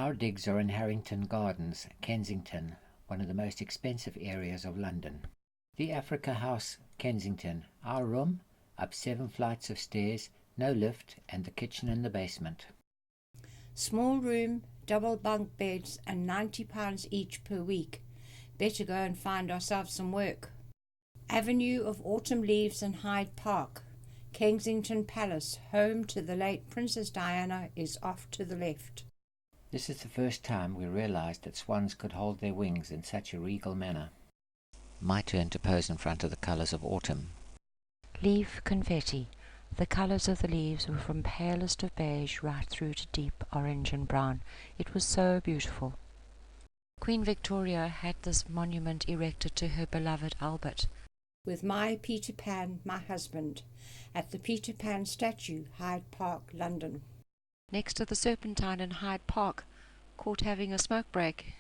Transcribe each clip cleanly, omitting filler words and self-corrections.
Our digs are in Harrington Gardens, Kensington, one of the most expensive areas of London. The Africa House, Kensington. Our room, up 7 flights of stairs, no lift, and the kitchen in the basement. Small room, double bunk beds, and £90 each per week. Better go and find ourselves some work. Avenue of Autumn Leaves in Hyde Park. Kensington Palace, home to the late Princess Diana, is off to the left. This is the first time we realized that swans could hold their wings in such a regal manner. My turn to pose in front of the colours of autumn. Leaf confetti. The colours of the leaves were from palest of beige right through to deep orange and brown. It was so beautiful. Queen Victoria had this monument erected to her beloved Albert. With my Peter Pan, my husband, at the Peter Pan statue, Hyde Park, London. Next to the Serpentine in Hyde Park, caught having a smoke break.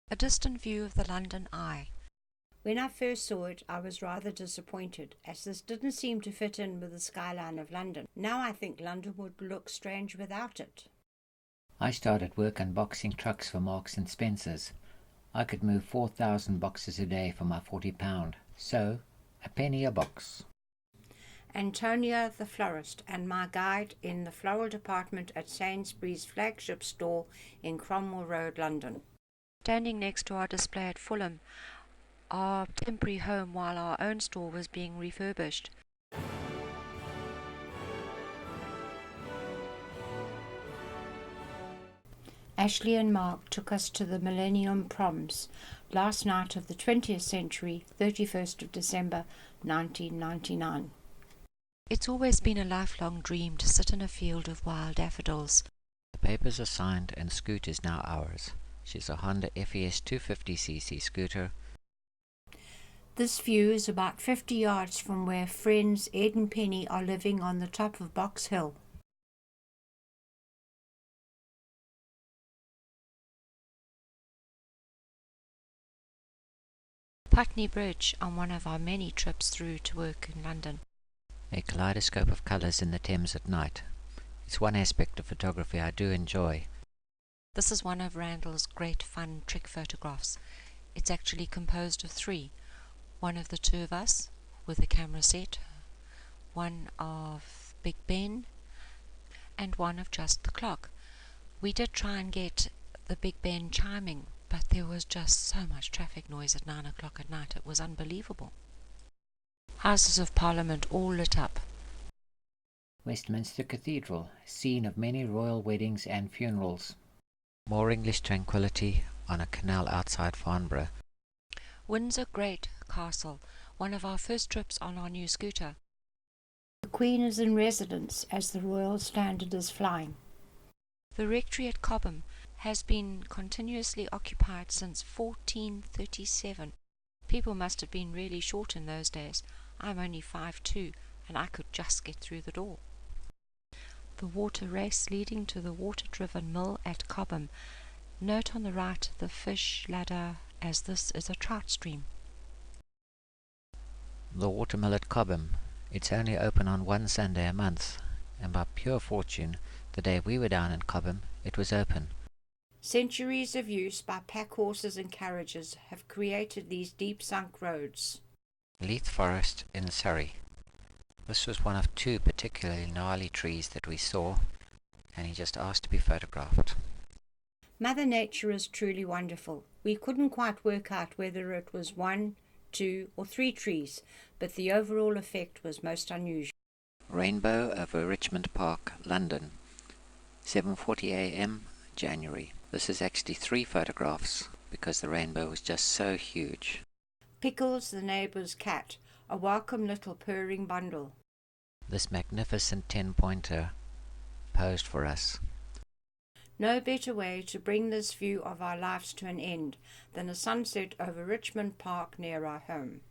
A distant view of the London Eye. When I first saw it, I was rather disappointed, as this didn't seem to fit in with the skyline of London. Now I think London would look strange without it. I started work unboxing trucks for Marks and Spencer's. I could move 4,000 boxes a day for my £40, so a penny a box. Antonia the florist and my guide in the floral department at Sainsbury's flagship store in Cromwell Road, London. Standing next to our display at Fulham, our temporary home while our own store was being refurbished. Ashley and Mark took us to the Millennium Proms, last night of the 20th century, 31st of December 1999. It's always been a lifelong dream to sit in a field of wild daffodils. The papers are signed and Scoot is now ours. She's a Honda FES 250cc scooter. This view is about 50 yards from where friends Ed and Penny are living on the top of Box Hill. Putney Bridge on one of our many trips through to work in London. A kaleidoscope of colours in the Thames at night. It's one aspect of photography I do enjoy. This is one of Randall's great fun trick photographs. It's actually composed of 3. One of the 2 of us with a camera set, one of Big Ben, and one of just the clock. We did try and get the Big Ben chiming, but there was just so much traffic noise at 9 o'clock at night. It was unbelievable. Houses of Parliament all lit up. Westminster Cathedral, scene of many royal weddings and funerals. More English tranquility on a canal outside Farnborough. Windsor Great Castle, one of our first trips on our new scooter. The Queen is in residence as the Royal Standard is flying. The rectory at Cobham has been continuously occupied since 1437. People must have been really short in those days. I'm only 5'2", and I could just get through the door. The water race leading to the water-driven mill at Cobham. Note on the right the fish ladder, as this is a trout stream. The watermill at Cobham. It's only open on one Sunday a month, and by pure fortune, the day we were down in Cobham, it was open. Centuries of use by pack horses and carriages have created these deep-sunk roads. Leith Forest in Surrey. This was one of 2 particularly gnarly trees that we saw, and he just asked to be photographed. Mother Nature is truly wonderful. We couldn't quite work out whether it was 1, 2 or 3 trees, but the overall effect was most unusual. Rainbow over Richmond Park, London. 7:40 a.m. January. This is actually 3 photographs because the rainbow was just so huge. Pickles, the neighbour's cat, a welcome little purring bundle. This magnificent 10-pointer posed for us. No better way to bring this view of our lives to an end than a sunset over Richmond Park near our home.